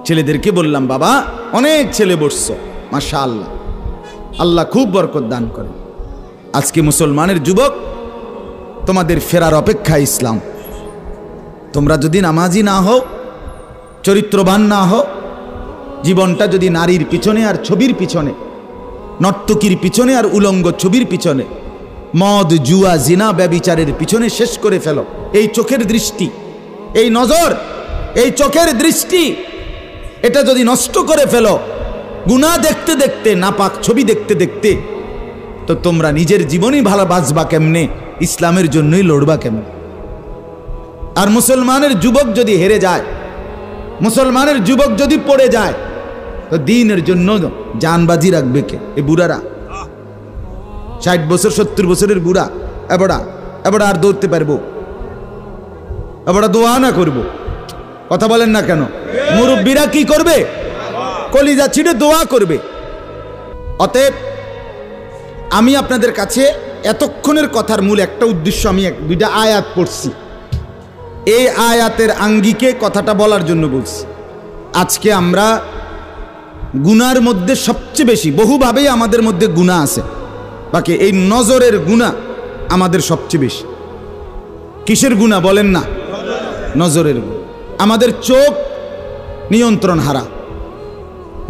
ছেলেদেরকে বললাম, বাবা অনেক ছেলে বসছো, মাশাআল্লাহ, আল্লাহ খুব বরকত দান করে। আজকে মুসলমানের যুবক, তোমাদের ফেরার অপেক্ষা ইসলাম। তোমরা যদি নামাজি না হও, চরিত্রবান না হও, জীবনটা যদি নারীর পিছনে আর ছবির পিছনে, নর্তকীর পিছনে আর উলঙ্গ ছবির পিছনে, মদ, জুয়া, জিনা, ব্যভিচারের পিছনে শেষ করে ফেলো। এই চোখের দৃষ্টি, এই নজর, এই চোখের দৃষ্টি, এটা যদি নষ্ট করে ফেলো, গুনাহ দেখতে দেখতে, নাপাক ছবি দেখতে দেখতে, তো তোমরা নিজের জীবনই ভালো বাঁচবা কেমনে, ইসলামের জন্যই লড়বা কেমনে? আর মুসলমানের যুবক যদি হেরে যায়, মুসলমানের যুবক যদি পড়ে যায়, তো দ্বীনের জন্য জানবাজি রাখবে কে? এই বুড়ারা, 60 বছর 70 বছরের বুড়া, এবড়া আর দৌড়তে পারবো? এবড়া দোয়া না করবো? কথা বলেন না কেন? মুরব্বীরা কি করবে? কলিজা ছিঁড়ে দোয়া করবে। অতএব আমি আপনাদের কাছে এতক্ষণের কথার মূল একটা উদ্দেশ্য, আমি 2টা আয়াত পড়ছি, এই আয়াতের আঙ্গিকে কথাটা বলার জন্য বলছি। আজকে আমরা গুনার মধ্যে সবচেয়ে বেশি, বহুভাবেই আমাদের মধ্যে গুনাহ আছে, বাকি এই নজরের গুনাহ আমাদের সবচেয়ে বেশি। কিসের গুনাহ বলেন না? নজরের গুনাহ। আমাদের চোখ নিয়ন্ত্রণ হারা,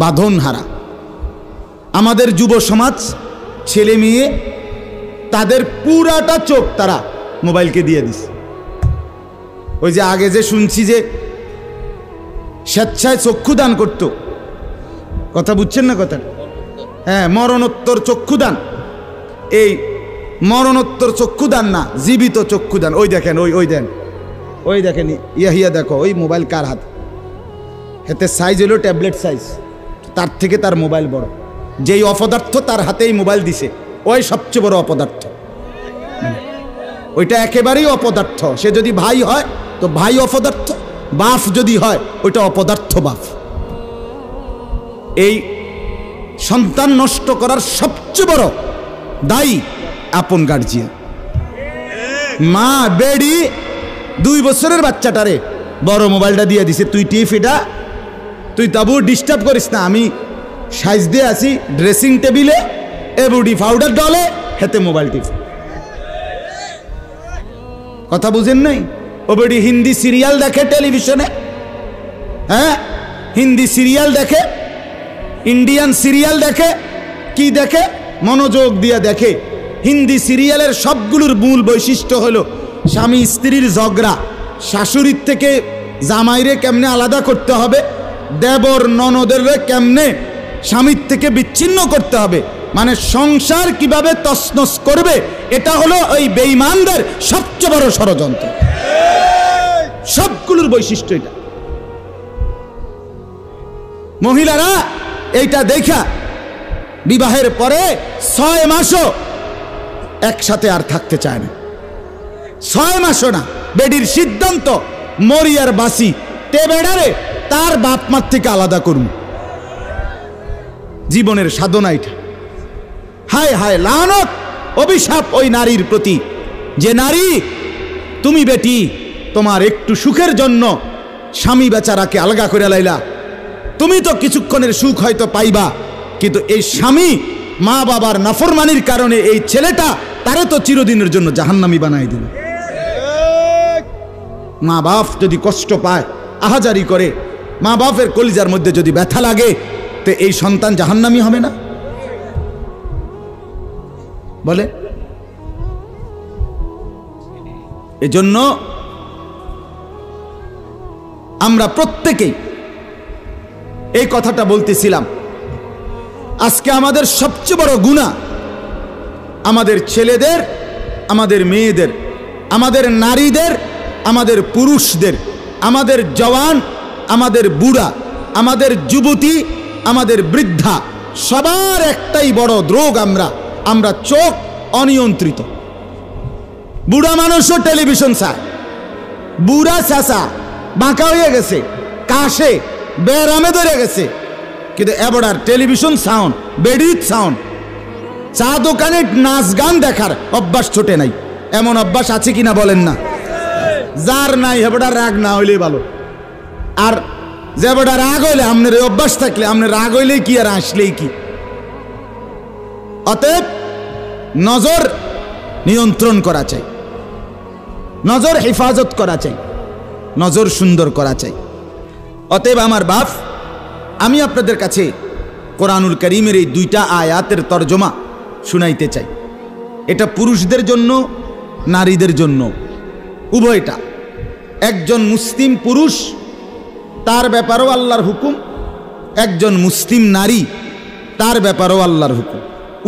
বাঁধন হারা। আমাদের যুব সমাজ, ছেলে মেয়ে, তাদের পুরাটা চোখ তারা মোবাইলকে দিয়ে দিছে। ওই যে আগে যে শুনছি যে স্বেচ্ছায় চক্ষুদান করতো, কথা বুঝছেন না কথা? হ্যাঁ, মরণোত্তর চক্ষুদান। এই মরণোত্তর চক্ষুদান না, জীবিত চক্ষুদান। ওই দেখেন, ওই দেখেন ইয়া দেখো, ওই মোবাইল কার হাত, হাতে সাইজ হলো ট্যাবলেট সাইজ, তার থেকে তার মোবাইল বড়। যেই অপদার্থ তার হাতেই মোবাইল দিছে, ওই সবচেয়ে বড় অপদার্থ। ওইটা একেবারেই অপদার্থ। সে যদি ভাই হয় তো ভাই অপদার্থ, বাপ যদি হয় ওইটা অপদার্থ বাপ। এই সন্তান নষ্ট করার সবচেয়ে বড় দায়ী আপন গার্জিয়ান। মা বেড়ি 2 বছরের বাচ্চাটারে বড় মোবাইলটা দিয়ে দিছে, তুই টিপ এটা, তুই তাবু ডিস্টার্ব করিস না, আমি সাইজ দিয়ে আসি ড্রেসিং টেবিলে, এবুডি পাউডার ডলে, হেতে মোবাইল টিপ। কথা বুঝেন নাই? ও বেডি হিন্দি সিরিয়াল দেখে টেলিভিশনে, হ্যাঁ, হিন্দি সিরিয়াল দেখে, ইন্ডিয়ান সিরিয়াল দেখে, কি দেখে? মনোযোগ দিয়ে দেখে। হিন্দি সিরিয়ালের সবগুলোর মূল বৈশিষ্ট্য হলো স্বামী স্ত্রীর ঝগড়া, শাশুড়ির থেকে জামাইরে কেমনে আলাদা করতে হবে, দেবর ননদের কেমনে স্বামীর থেকে বিচ্ছিন্ন করতে হবে, মানে সংসার কিভাবে তছনছ করবে, এটা হলো ওই বেঈমানদের সবচেয়ে বড় ষড়যন্ত্র। সবগুলোর বৈশিষ্ট্য এটা। মহিলারা এইটা দেখা বিবাহের পরে 6 মাসও একসাথে আর থাকতে চায় না। 6 মাসও না। বেডির সিদ্ধান্ত, মরিয়ার বাসি তে বেড়ারে তার বাপ মার থেকে আলাদা করুন। জীবনের সাধনা এটা। হায় হায়, লানত, অভিশাপ ওই নারীর প্রতি, যে নারী তুমি বেটি তোমার একটু সুখের জন্য স্বামী বেচারাকে আলগা করে লাইলা। তুমি তো কিছুক্ষণের সুখ হয়তো পাইবা, কিন্তু এই স্বামী মা বাবার নাফরমানির কারণে এই ছেলেটা তারে তো চিরদিনের জন্য জাহান্নামী বানাই দিল। মা বাপ যদি কষ্ট পায়, আহাজারি করে, মা বাপের কলিজার মধ্যে যদি ব্যথা লাগে, তো এই সন্তান জাহান্নামী হবে না? বলে। এজন্য আমরা প্রত্যেকেই এই কথাটা বলতেছিলাম, আজকে আমাদের সবচেয়ে বড় গুনাহ আমাদের ছেলেদের, আমাদের মেয়েদের, আমাদের নারীদের, আমাদের পুরুষদের, আমাদের জওয়ান, আমাদের বুড়া, আমাদের যুবতী, আমাদের বৃদ্ধা, সবার একটাই বড় রোগ। আমরা চোখ অনিয়ন্ত্রিত। বুড়া মানুষও টেলিভিশন চায়, বুড়া চাচা বাঁকা হয়ে গেছে, কাশে বেরামে ধরে গেছে, কিন্তু এবার টেলিভিশন সাউন্ড, বেডির সাউন্ড, চা দোকানে নাচ গান দেখার অভ্যাস ছোটে নাই। এমন অভ্যাস আছে কিনা বলেন না? যার নাই হেবড়ার রাগ না হইলেই ভালো। আর যে বেটা রাগ হইলে আপনার অভ্যাস থাকলে আপনার রাগ হইলেই কি আর আসলেই কি। অতএব নজর নিয়ন্ত্রণ করা চাই, নজর হেফাজত করা চাই, নজর সুন্দর করা চাই। অতএব আমার বাপ, আমি আপনাদের কাছে কোরআনুল কারীমের এই দুইটা আয়াতের তরজমা শুনাইতে চাই। এটা পুরুষদের জন্য, নারীদের জন্য, উভয়টা। একজন মুসলিম পুরুষ, তার ব্যাপারেও আল্লাহর হুকুম, একজন মুসলিম নারী, তার ব্যাপারেও আল্লাহর হুকুম।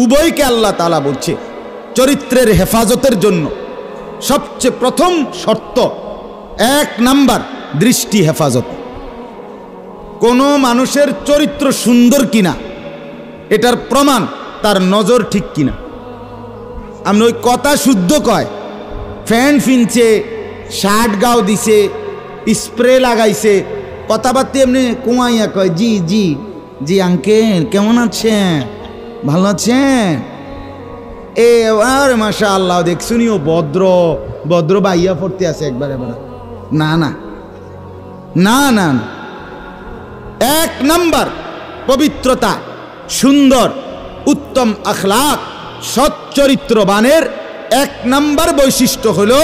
উভয়কে আল্লাহ তাআলা বলছে চরিত্রের হেফাজতের জন্য সবচেয়ে প্রথম শর্ত, 1 নাম্বার দৃষ্টি হেফাজত। কোনো মানুষের চরিত্র সুন্দর কিনা এটার প্রমাণ তার নজর ঠিক কিনা। আপনি ওই কথা শুদ্ধ কয়, ফ্যান ফিনছে, শার্ট গাও দিছে, স্প্রে লাগাইছে, কথাবার্তা এমনি কুমাইয়া কয় জি জি জি আঙ্কেল কেমন আছেন, ভালো আছেন, এ আর মাশাআল্লাহ দেখছুনিও ভদ্র ভদ্র বাইয়া পড়তে আছে একবারে বড়। না না না না, 1 নাম্বার পবিত্রতা, সুন্দর উত্তম আখলাক, সৎ চরিত্রবানের 1 নাম্বার বৈশিষ্ট্য হলো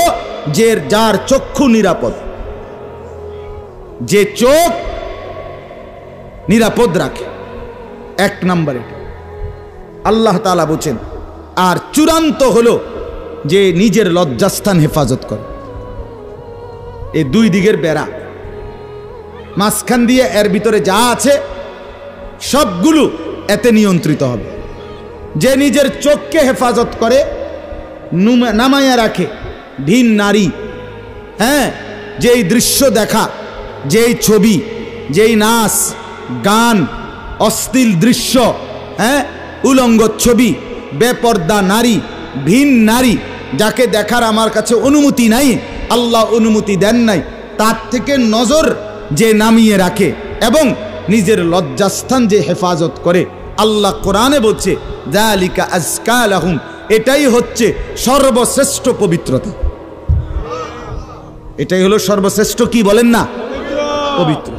যে যার চক্ষু নিরাপদ, যে চোখ নিরাপদ রাখে। 1 নাম্বার এটা আল্লাহ তাআলা বলেন। আর চূড়ান্ত হলো যে নিজের লজ্জাস্থান হেফাজত করে। এই 2 দিকের বেড়া, মাঝখান দিয়ে এর ভিতরে যা আছে সবগুলো এতে নিয়ন্ত্রিত হবে। যে নিজের চোখকে হেফাজত করে, নামাইয়া রাখে, ভিন নারী, হ্যাঁ, যেই দৃশ্য দেখা, যেই ছবি, যেই নাচ গান, অশ্লীল দৃশ্য, হ্যাঁ, উলঙ্গ ছবি, বেপর্দা নারী, ভিন নারী, যাকে দেখার আমার কাছে অনুমতি নাই, আল্লাহ অনুমতি দেন নাই, তার থেকে নজর যে নামিয়ে রাখে এবং নিজের লজ্জাস্থান যে হেফাজত করে, আল্লাহ কোরআনে বলছে যালিকা আজকা লাহুম, এটাই হচ্ছে সর্বশ্রেষ্ঠ পবিত্রতা। এটাই হলো সর্বশ্রেষ্ঠ, কি বলেন না, পবিত্র,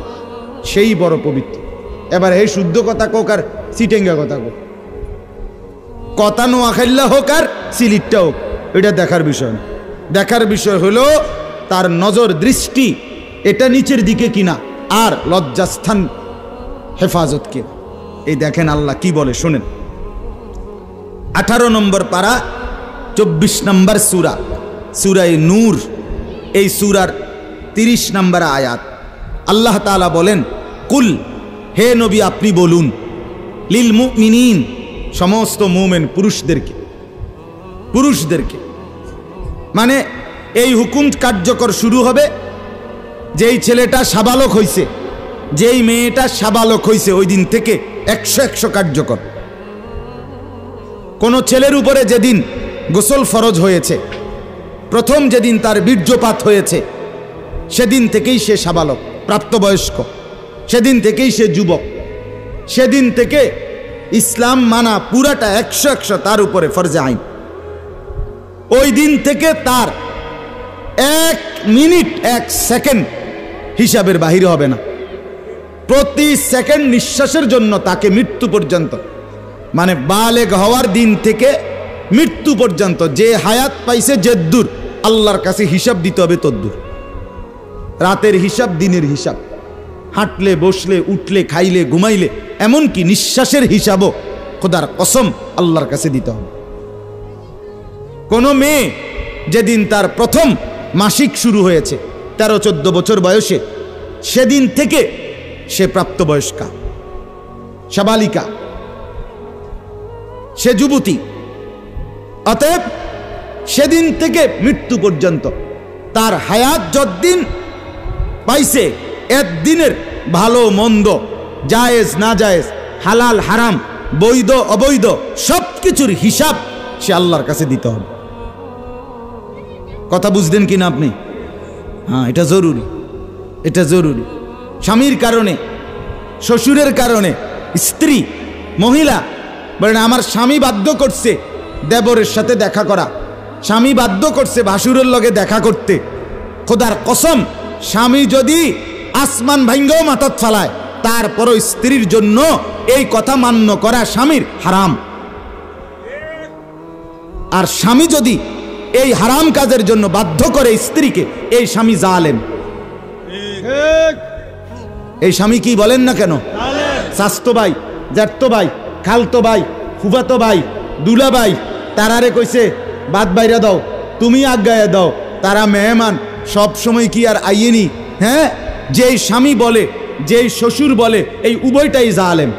সেই বড় পবিত্র। এবার এই শুদ্ধ কথা কোক আর সিটেঙ্গা কথা কোক, কথা নোয়াখাইল্লা হোক আর সিলিটটা হোক, এটা দেখার বিষয় না। দেখার বিষয় হলো তার নজর দৃষ্টি এটা নিচের দিকে কিনা, আর লজ্জাস্থান হেফাজত কে। এই দেখেন আল্লাহ কি বলে শোনেন। 18 নম্বর পারা 24 নম্বর সূরা, সূরায়ে নূর, এই সূরার 30 নম্বর আয়াত। আল্লাহ তাআলা বলেন, কুল, হে নবী আপনি বলুন, লিল মুমিনিন, সমস্ত মুমিন পুরুষদেরকে, পুরুষদেরকে মানে এই হুকুম কার্যকর শুরু হবে যেই ছেলেটা সাবালক হইছে, যেই মেয়েটা সাবালক হইছে, ওই দিন থেকে 100 কার্যকর। কোন ছেলের উপরে যেদিন গোসল ফরজ হয়েছে, প্রথম যেদিন তার বীর্যপাত হয়েছে, সেদিন থেকেই সে সাবালক, প্রাপ্তবয়স্ক, সেদিন থেকেই সে যুবক, সেদিন থেকে ইসলাম মানা পুরাটা 100 তার উপরে ফরজে আইন। ওই দিন থেকে তার 1 মিনিট 1 সেকেন্ড হিসাবের বাহিরে হবে না। প্রতি সেকেন্ড নিঃশ্বাসের জন্য তাকে মৃত্যু পর্যন্ত, মানে বালেগ হওয়ার দিন থেকে মৃত্যু পর্যন্ত যে হায়াত পাইছে যেদূর, আল্লাহর কাছে হিসাব দিতে হবে তদ্দূর। রাতের হিসাব, দিনের হিসাব, হাঁটলে বসলে উঠলে খাইলে ঘুমাইলে, এমনকি নিঃশ্বাসের হিসাবও খোদার কসম আল্লাহর কাছে দিতে হবে। কোন মেয়ে যেদিন তার প্রথম মাসিক শুরু হয়েছে 13-14 বছর বয়সে, সেদিন থেকে সে প্রাপ্তবয়স্কা, সাবালিকা, সে যুবতী। অতএব সেদিন থেকে মৃত্যু পর্যন্ত তার হায়াত যতদিন পাইছে, একদিনের ভালো মন্দ, জায়েজ না জায়েজ, হালাল হারাম, বৈধ অবৈধ, সব কিছুর হিসাব সে আল্লাহর কাছে দিতে হবে। কথা বুঝলেন কিনা আপনি? হ্যাঁ, এটা জরুরি, এটা জরুরি। স্বামীর কারণে, শ্বশুরের কারণে, স্ত্রী মহিলা বলেন আমার স্বামী বাধ্য করছে দেবরের সাথে দেখা করা, স্বামী বাধ্য করছে ভাসুরের লগে দেখা করতে, খোদার কসম স্বামী যদি আসমান ভাঙ্গেও মাথাত ফালায়, তারপরও স্ত্রীর জন্য এই কথা মান্য করা স্বামীর হারাম। আর স্বামী যদি এই হারাম কাজের জন্য বাধ্য করে স্ত্রীকে, এই স্বামী জালেম। এই স্বামী কি বলেন না কেন, শাস্তো ভাই, জ্যাঠতো ভাই, খালতো ভাই, ফুফাতো ভাই, দুলা ভাই, তারারে কইছে বাদ বাইরা দাও, তুমি আজ্ঞায় দাও, তারা মেহমান, সব সময় কি আর আইয়েনি? হ্যাঁ, যেই স্বামী বলে, যেই শ্বশুর বলে, এই উভয়টাই জালেম।